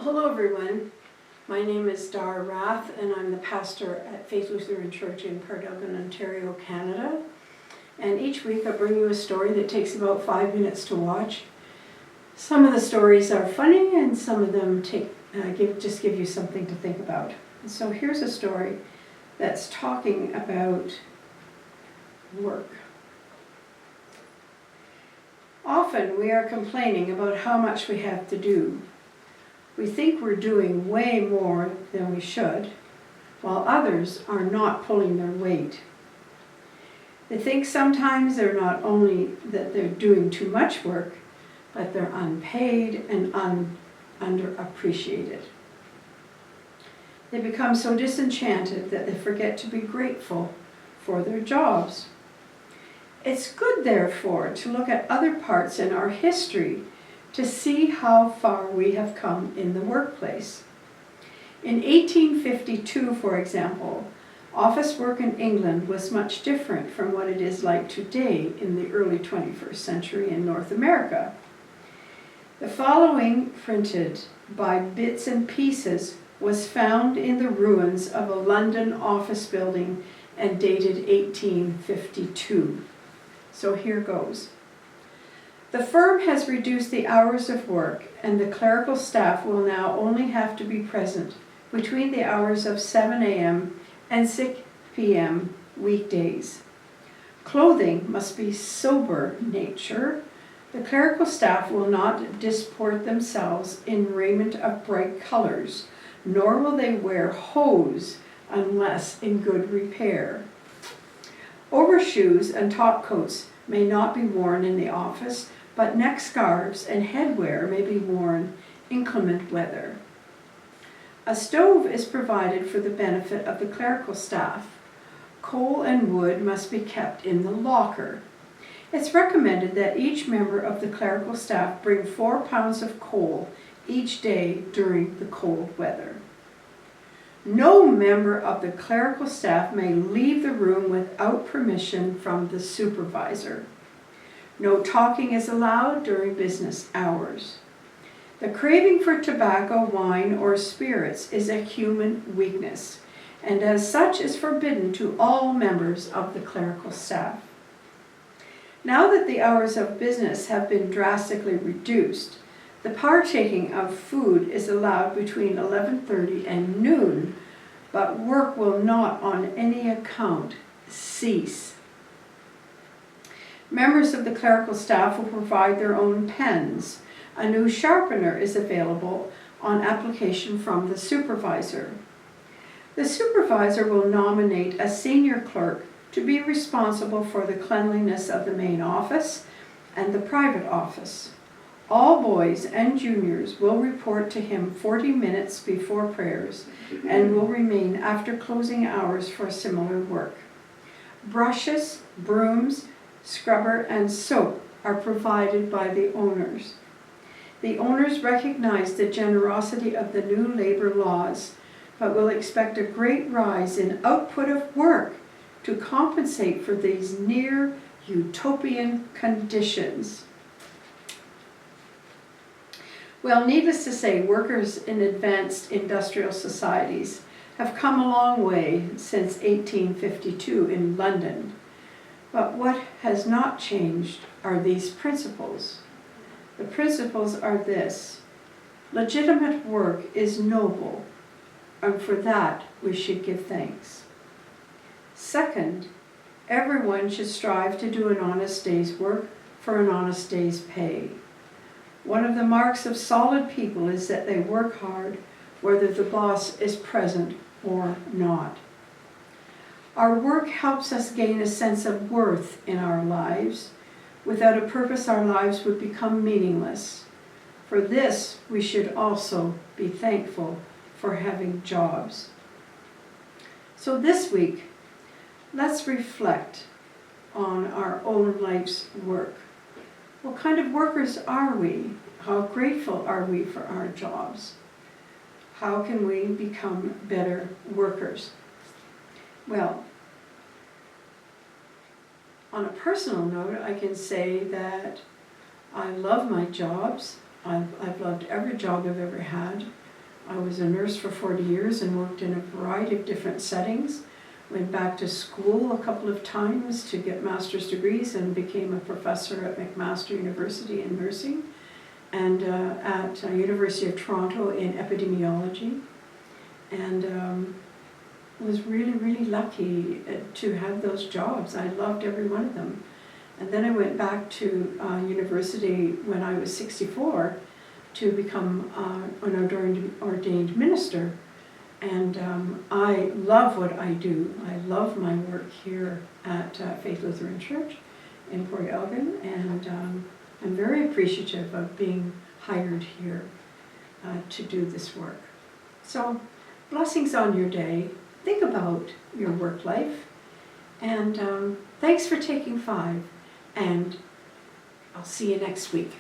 Hello everyone, my name is Dar Rath and I'm the pastor at Faith Lutheran Church in Parduggan, Ontario, Canada. And each week I bring you a story that takes about 5 minutes to watch. Some of the stories are funny and some of them just give you something to think about. And so here's a story that's talking about work. Often we are complaining about how much we have to do. We think we're doing way more than we should, while others are not pulling their weight. They think sometimes they're not only that they're doing too much work, but they're unpaid and underappreciated. They become so disenchanted that they forget to be grateful for their jobs. It's good, therefore, to look at other parts in our history to see how far we have come in the workplace. In 1852, for example, office work in England was much different from what it is like today in the early 21st century in North America. The following, printed by bits and pieces, was found in the ruins of a London office building and dated 1852. So here goes. The firm has reduced the hours of work, and the clerical staff will now only have to be present between the hours of 7 a.m. and 6 p.m. weekdays. Clothing must be sober nature. The clerical staff will not disport themselves in raiment of bright colors, nor will they wear hose unless in good repair. Overshoes and topcoats may not be worn in the office, but neck scarves and headwear may be worn in inclement weather. A stove is provided for the benefit of the clerical staff. Coal and wood must be kept in the locker. It's recommended that each member of the clerical staff bring 4 pounds of coal each day during the cold weather. No member of the clerical staff may leave the room without permission from the supervisor. No talking is allowed during business hours. The craving for tobacco, wine, or spirits is a human weakness, and as such is forbidden to all members of the clerical staff. Now that the hours of business have been drastically reduced, the partaking of food is allowed between 11:30 and noon, but work will not on any account cease. Members of the clerical staff will provide their own pens. A new sharpener is available on application from the supervisor. The supervisor will nominate a senior clerk to be responsible for the cleanliness of the main office and the private office. All boys and juniors will report to him 40 minutes before prayers and will remain after closing hours for similar work. Brushes, brooms, scrubber, and soap are provided by the owners. The owners recognize the generosity of the new labor laws, but will expect a great rise in output of work to compensate for these near utopian conditions. Well, needless to say, workers in advanced industrial societies have come a long way since 1852 in London. But what has not changed are these principles. The principles are this: legitimate work is noble, and for that we should give thanks. Second, everyone should strive to do an honest day's work for an honest day's pay. One of the marks of solid people is that they work hard, whether the boss is present or not. Our work helps us gain a sense of worth in our lives. Without a purpose, our lives would become meaningless. For this, we should also be thankful for having jobs. So this week, let's reflect on our own life's work. What kind of workers are we? How grateful are we for our jobs? How can we become better workers? Well, on a personal note, I can say that I love my jobs. I've loved every job I've ever had. I was a nurse for 40 years and worked in a variety of different settings. Went back to school a couple of times to get master's degrees and became a professor at McMaster University in nursing and at University of Toronto in epidemiology. And was really, really lucky to have those jobs. I loved every one of them. And then I went back to university when I was 64 to become an ordained minister. And I love what I do. I love my work here at Faith Lutheran Church in Port Elgin, and I'm very appreciative of being hired here to do this work. So, blessings on your day. Think about your work life, and thanks for taking 5, and I'll see you next week.